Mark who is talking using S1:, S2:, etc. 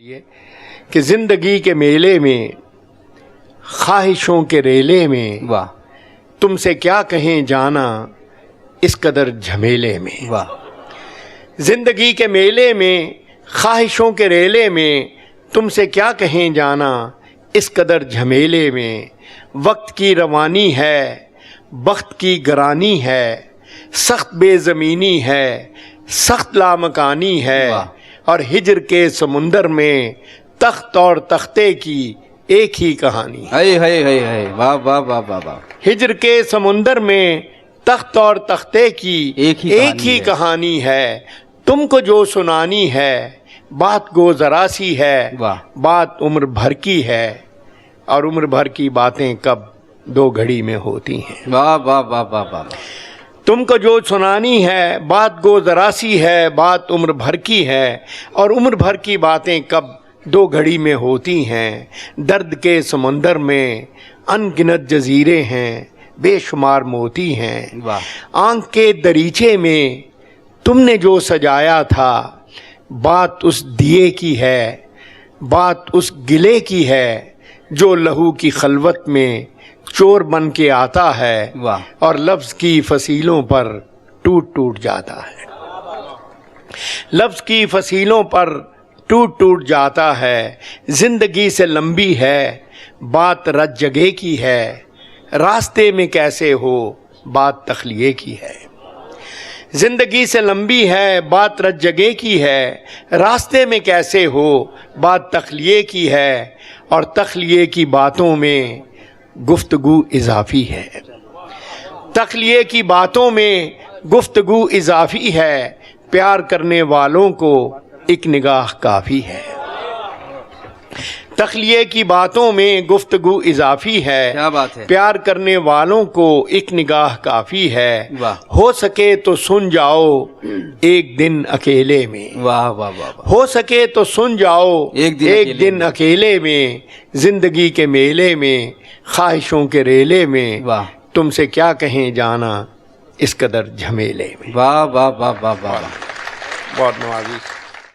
S1: یہ کہ زندگی کے میلے میں خواہشوں کے ریلے میں
S2: واہ
S1: تم سے کیا کہیں جانا اس قدر جھمیلے میں.
S2: واہ
S1: زندگی کے میلے میں خواہشوں کے ریلے میں تم سے کیا کہیں جانا اس قدر جھمیلے میں. وقت کی روانی ہے، بخت کی گرانی ہے، سخت بے زمینی ہے، سخت لامکانی ہے.
S2: واہ.
S1: اور ہجر کے سمندر میں تخت اور تختے کی ایک ہی کہانی ہے.
S2: ہے واہ واہ واہ واہ واہ.
S1: ہجر کے سمندر میں تخت اور تختے کی
S2: ایک ہی
S1: کہانی ہے. تم کو جو سنانی ہے بات گو ذرا سی ہے،
S2: واہ.
S1: بات عمر بھر کی ہے، اور عمر بھر کی باتیں کب دو گھڑی میں ہوتی ہیں.
S2: واہ واہ واہ واہ واہ.
S1: تم کو جو سنانی ہے بات گو ذرا سی ہے، بات عمر بھر کی ہے، اور عمر بھر کی باتیں کب دو گھڑی میں ہوتی ہیں. درد کے سمندر میں ان گنت جزیرے ہیں، بے شمار موتی ہیں.
S2: واہ.
S1: آنکھ کے دریچے میں تم نے جو سجایا تھا، بات اس دیے کی ہے، بات اس گلے کی ہے جو لہو کی خلوت میں چور بن کے آتا ہے
S2: واہ.
S1: اور لفظ کی فصیلوں پر ٹوٹ ٹوٹ جاتا ہے. لفظ کی فصیلوں پر ٹوٹ ٹوٹ جاتا ہے. زندگی سے لمبی ہے بات رت جگہ کی ہے، راستے میں کیسے ہو بات تخلیے کی ہے. زندگی سے لمبی ہے بات رت جگہ کی ہے، راستے میں کیسے ہو بات تخلیے کی ہے، اور تخلیے کی باتوں میں گفتگو اضافی ہے. تخلیے کی باتوں میں گفتگو اضافی ہے، پیار کرنے والوں کو ایک نگاہ کافی ہے. تخلیے کی باتوں میں گفتگو اضافی ہے،
S2: کیا بات ہے.
S1: پیار کرنے والوں کو ایک نگاہ کافی ہے.
S2: واہ.
S1: ہو سکے تو سن جاؤ ایک دن اکیلے میں.
S2: واہ واہ واہ واہ.
S1: ہو سکے تو سن جاؤ
S2: ایک دن
S1: اکیلے میں. زندگی کے میلے میں خواہشوں کے ریلے میں
S2: واہ.
S1: تم سے کیا کہیں جانا اس قدر جھمیلے میں.
S2: واہ واہ واہ واہ واہ.
S1: بہت نوازی.